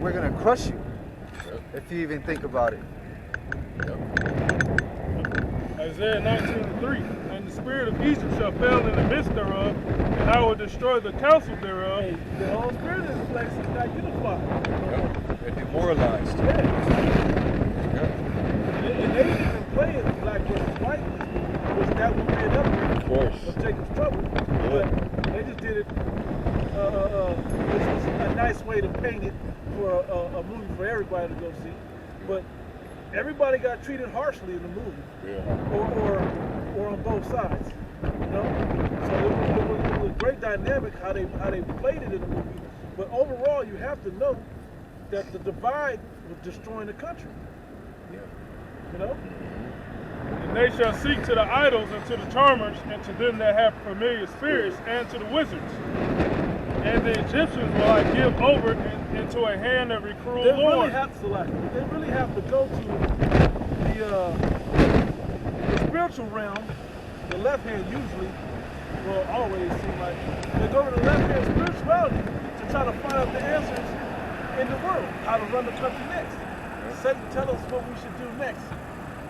We're gonna crush you if you even think about it. Isaiah 19:3, and the spirit of Egypt shall fail in the midst thereof, and I will destroy the counsel thereof. Hey, the whole spirit of this place is not unified. They're demoralized. Yeah. And they didn't even play it black versus white, which that would be another reason of Jacob's trouble. But they just did it. Which was a nice way to paint it for a movie for everybody to go see. But everybody got treated harshly in the movie, or on both sides, you know. So it was a great dynamic how they played it in the movie. But overall, you have to know that the divide was destroying the country. You know. And they shall seek to the idols and to the charmers and to them that have familiar spirits and to the wizards. And the Egyptians will I give over into a hand of a cruel lord. They really have to go to the spiritual realm. The left hand usually, will always seem like, they go to the left hand spirituality to try to find out the answers in the world, how to run the country next. Satan tell us what we should do next.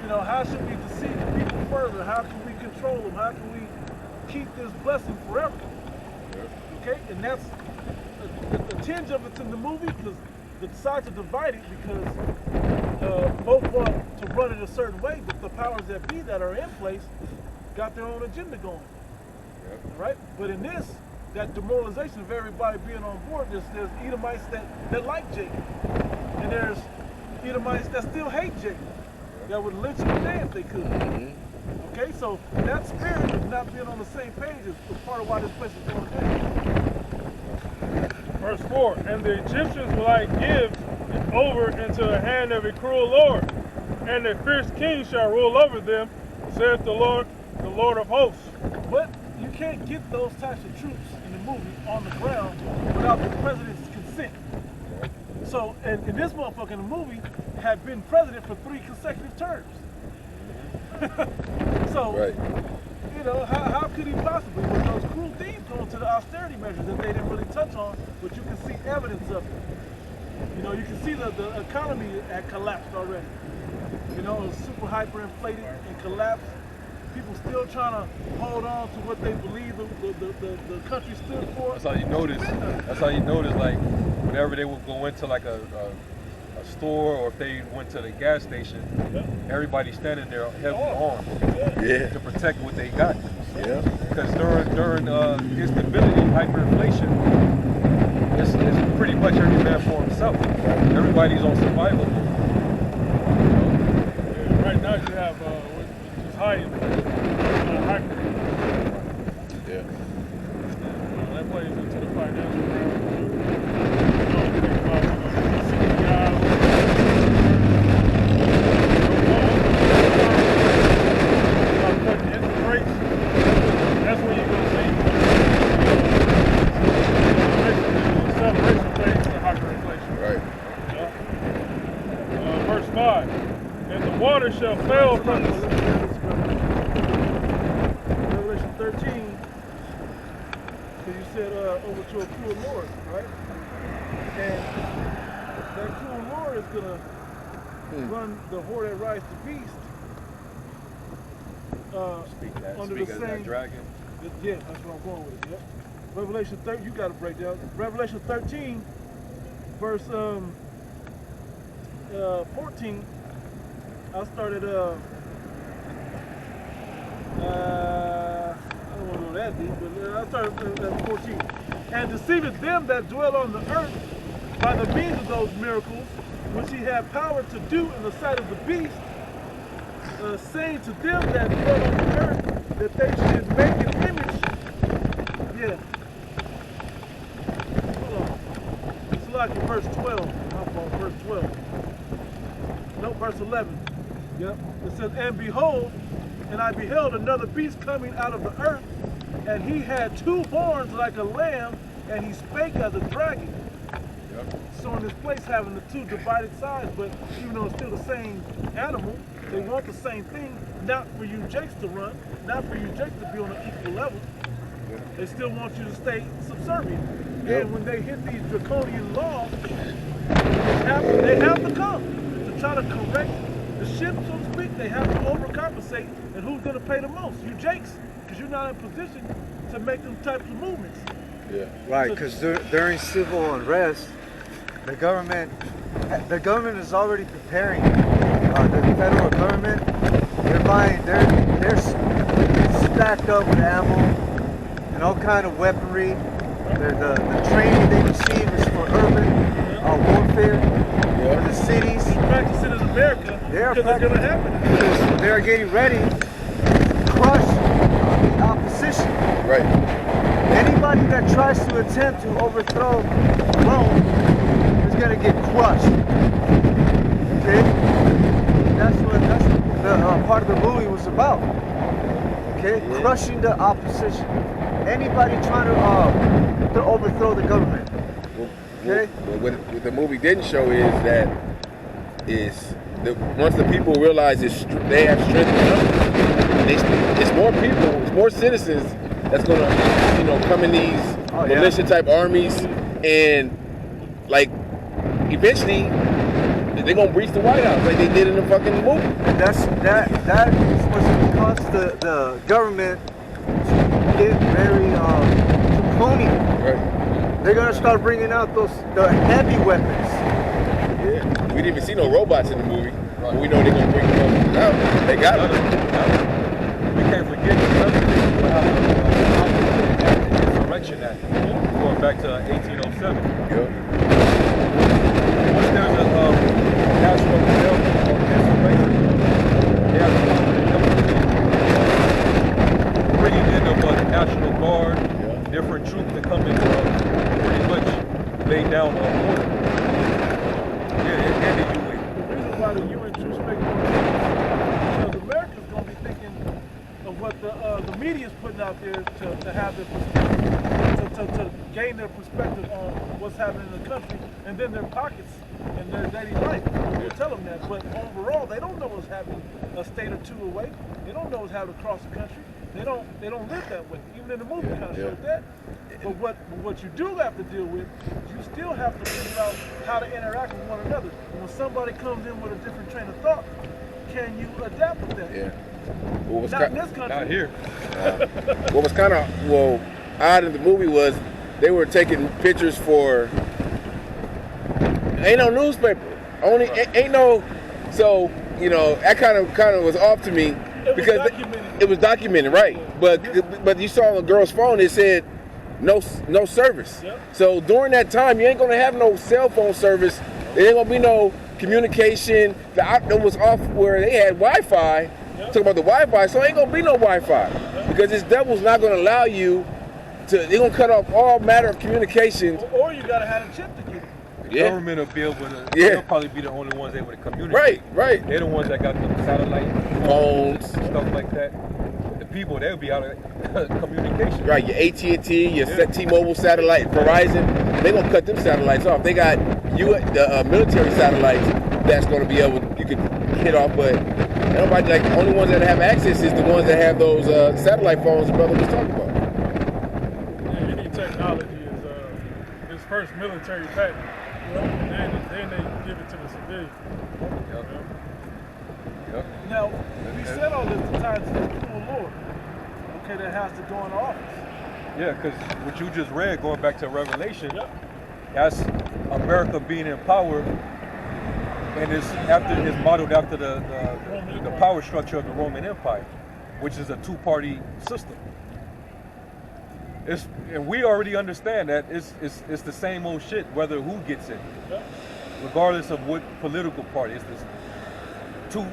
You know, how should we deceive the people further? How can we control them? How can we keep this blessing forever? Okay, and that's a tinge of it's in the movie because they decide to divide it because both want to run it a certain way, but the powers that be that are in place got their own agenda going. Right? But in this, that demoralization of everybody being on board, there's Edomites that like Jacob. And there's Edomites that still hate Jacob. That would lynch him today if they could. Okay, so that spirit of not being on the same page is part of why this place is going down. Verse 4, and the Egyptians will I give over into the hand of a cruel lord, and a fierce king shall rule over them, saith the Lord of hosts. But you can't get those types of troops in the movie on the ground without the president's consent. So, and this motherfucker in the movie had been president for 3 consecutive terms. So, you know, how could he possibly, with those cruel thieves going to the austerity measures that they didn't really touch on, but you can see evidence of it. You know, you can see the economy had collapsed already. You know, it was super hyperinflated and collapsed. People still trying to hold on to what they believe the country stood for. That's how you notice. That's how you notice, like, whenever they would go into like a store or if they went to the gas station, everybody standing there heavily armed to protect what they got. Because during instability, hyperinflation, it's pretty much every man for himself. Everybody's on survival. Right now you have which is high inflation, hyper. That plays into the financial realm. That's where you're going to see acceleration phase to hyperinflation. Right. Verse 5, and the water shall fail from the... Revelation 13, because you said over to a cruel lord, right? And that cruel lord is going to run the whore that rides the beast. Under the same dragon. Yeah, that's what I'm going with. Yep. Revelation 13, you got to break down. Revelation 13, verse 14. I started. I don't want to go that deep, but I started at 14. And deceiveth them that dwell on the earth by the means of those miracles which he had power to do in the sight of the beast. Saying to them that dwell on the earth that they should make an image. Hold on. It's like in verse 12. My fault, verse 12. No, verse 11. Yep. It says, and behold, and I beheld another beast coming out of the earth, and he had 2 horns like a lamb, and he spake as a dragon. So in this place having the 2 divided sides, but even though it's still the same animal, they want the same thing, not for you jakes to run, not for you jakes to be on an equal level. They still want you to stay subservient. And when they hit these draconian laws, They have to come to try to correct the ship, so to speak. They have to overcompensate, and who's going to pay the most? You Jakes, because you're not in position to make them types of movements. Yeah. Right, because during civil unrest, the government is already preparing. The federal government, they're stacked up with ammo and all kind of weaponry. The training they receive is for urban warfare for the cities. Practicing in America, because they're going to happen. Because they're getting ready to crush the opposition. Right. Anybody that tries to attempt to overthrow Rome is going to get crushed. Okay? That's the part of the movie was about. Okay? Yeah. Crushing the opposition. Anybody trying to overthrow the government. Okay? Well, what the movie didn't show is that once the people realize they have strength enough, it's more people, it's more citizens that's gonna, come in these militia type armies, and like eventually they're gonna breach the White House like they did in the fucking movie. And that was because the government get very draconian. Right. They're gonna start bringing out the heavy weapons. Yeah. We didn't even see no robots in the movie. Right. We know they're gonna bring them out. They got them. We can't forget the Insurrection Act, going back to 1807. Yep. Once there's a national rebellion or insurrection, they have to bringing in of a National Guard, different troops that come in pretty much lay down order. And the UN. The reason why the UN troops make more sense is because America's going to be thinking of what the media's putting out there to have their perspective, to gain their perspective on what's happening in the country, and then their pockets and their daily life will tell them that. But overall, they don't know what's happening a state or two away. They don't know what's happening across the country. They don't live that way. Even in the movie kind of showed that. But what you do have to deal with, you still have to figure out how to interact with one another. And when somebody comes in with a different train of thought, can you adapt with that? Yeah. Not in this country. Not here. What was kind of odd in the movie was they were taking pictures for. Ain't no newspaper. Ain't no. So that kind of was off to me because it was documented, right? But you saw on the girl's phone it said no service. Yep. So during that time you ain't gonna have no cell phone service. There ain't gonna be no communication. It was off where they had Wi-Fi. Yep. Talking about the Wi-Fi, so ain't gonna be no Wi-Fi because this devil's not gonna allow you to. They're gonna cut off all matter of communications. Or you gotta have a chip to get it. The government will be able to. They'll probably be the only ones able to communicate. Right. They're the ones that got the satellite phones, stuff like that. The people, they'll be out of communication. Right. Your AT&T, your T-Mobile satellite, Verizon. They're gonna cut them satellites off. They got the military satellites that's gonna be able. You could hit off, but. Nobody, the only ones that have access is the ones that have those satellite phones the brother was talking about. Yeah, any technology is first military patent, and then they give it to the civilian. Yep. Now, we said all this to tie to this cruel Lord, that has to go into office. Yeah, because what you just read, going back to Revelation, that's America being in power. And it's modeled after the power structure of the Roman Empire, which is a two-party system. And we already understand that it's the same old shit, whether who gets it, regardless of what political party. It's this two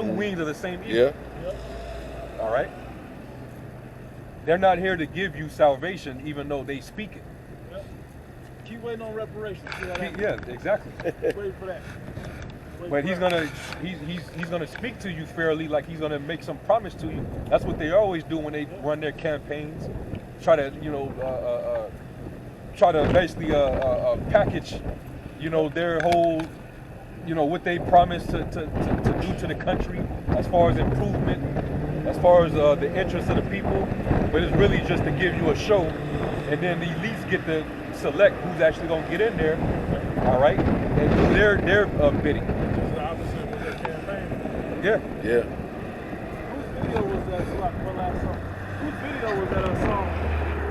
wings of the same eagle. Yeah. All right. They're not here to give you salvation, even though they speak it. Keep waiting on reparations. Yeah, exactly. Wait for that. But he's gonna speak to you fairly, like he's gonna make some promise to you. That's what they always do when they run their campaigns. Try to basically package, their whole, what they promise to do to the country as far as improvement, as far as the interests of the people. But it's really just to give you a show, and then the elites get select who's actually gonna get in there, all right, and do their bidding. It's the opposite with their campaign. Yeah. Yeah. Whose video was that? One last song. Whose video was that a song?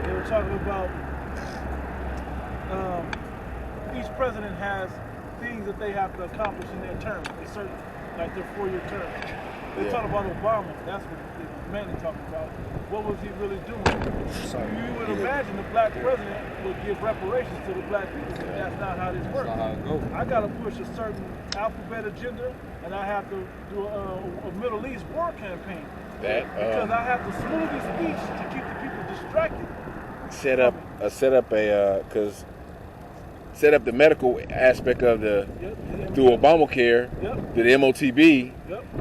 They were talking about each president has things that they have to accomplish in their term, a certain, like their 4-year term. They talked about Obama. That's what they mainly talking about. What was he really doing? You would imagine the black president would give reparations to the black people, but that's not how this works. That's not how it goes. I got to push a certain alphabet agenda, and I have to do a Middle East war campaign. Because I have the smoothest speech to keep the people distracted. Set up the medical aspect of the through Obamacare, through the MOTB.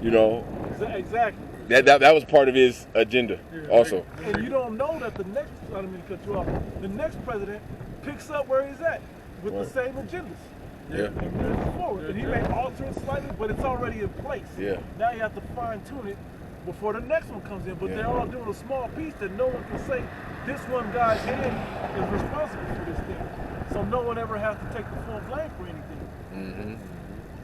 You know, exactly. That was part of his agenda also. And you don't know that the next, I don't mean to cut you off, the next president picks up where he's at with the same agendas. Yeah. And moves forward. And he may alter it slightly, but it's already in place. Yeah. Now you have to fine tune it before the next one comes in. But they're all doing a small piece that no one can say this one guy's hand is responsible for this thing. So no one ever has to take the full blame for anything. Mm-hmm.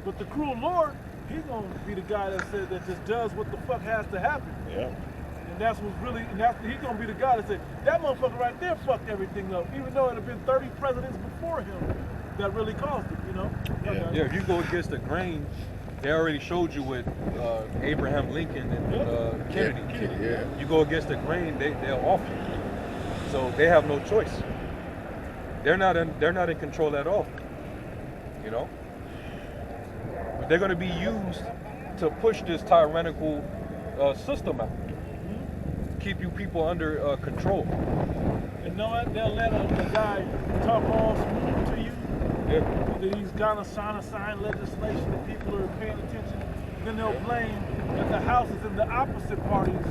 But the cruel Lord, he's gonna be the guy that says that just does what the fuck has to happen. Yeah. And that's what's really, he's gonna be the guy that said, that motherfucker right there fucked everything up, even though it had been 30 presidents before him that really caused it, you know? Yeah, if you go against the grain, they already showed you with Abraham Lincoln and Kennedy. Yeah. You go against the grain, they'll off you. So they have no choice. They're not in control at all. You know? But they're going to be used to push this tyrannical system out. Keep you people under control. And know what? They'll let a guy talk all smooth to you. Yeah. That he's gonna sign legislation that people are paying attention. Then they'll blame that the House is in the opposite party's,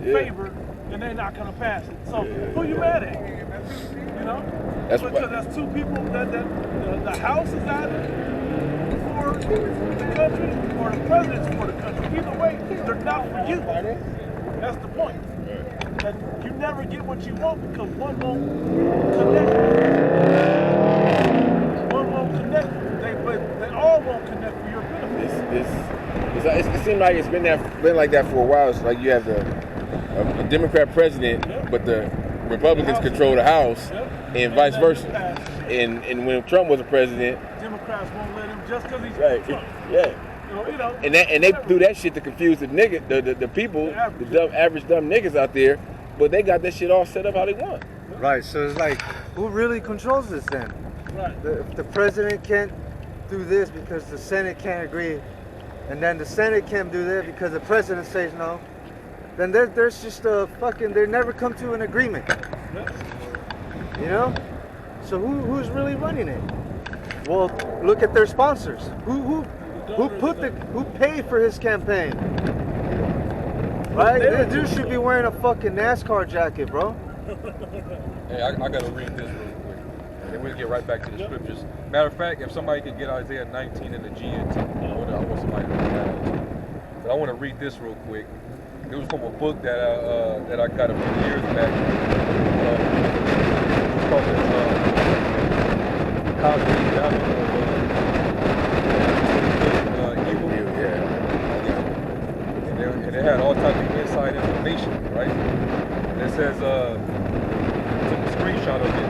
favor, and they're not gonna pass it. So who you mad at? You know? Because that's two people that the House is either for the country or the president's for the country. Either way, they're not for you. That's the point. That you never get what you want because one won't connect. One won't connect. They all won't connect for your benefit. It seems like it's been like that for a while. It's like you have a Democrat president, but the Republicans control the House, and vice versa. And when Trump was a president, Democrats won't let him just because he's Trump. Yeah. You know, and they do that shit to confuse the people, the average dumb niggas out there, but they got that shit all set up how they want. Right, so it's like, who really controls this then? Right. If the president can't do this because the Senate can't agree, and then the Senate can't do that because the president says no, then there's just they never come to an agreement. You know? So who's really running it? Well, look at their sponsors. Who paid for his campaign? Right? This dude should be wearing a fucking NASCAR jacket, bro. Hey, I gotta read this really quick. And then we'll get right back to the scriptures. Matter of fact, if somebody could get Isaiah 19 in the GNT, I want somebody to read that. But I want to read this real quick. It was from a book that I got a few years back. It's called the Cosmic Diamond. And it had all types of inside information, right? And it says, took a screenshot of it.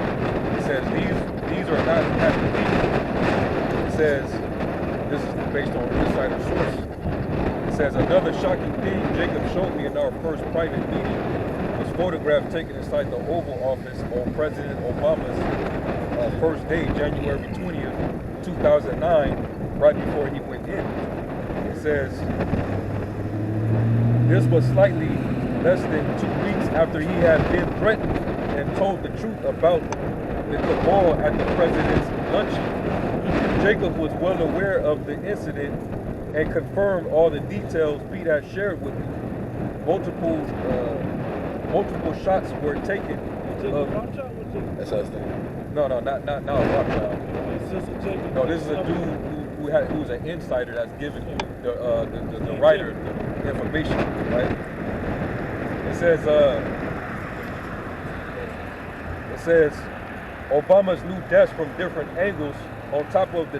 It says these are not happy people. It says this is based on insider source. It says another shocking thing Jacob showed me in our first private meeting was photograph taken inside the Oval Office on President Obama's first day, January 20th, 2009, right before he went in. It says. This was slightly less than 2 weeks after he had been threatened and told the truth about the cabal at the president's luncheon. Jacob was well aware of the incident and confirmed all the details Pete had shared with me. Multiple shots were taken. That's us then. No, not Rothschild. No, this is a dude who's an insider that's giving the writer the information, right? It says Obama's new desk from different angles on top of the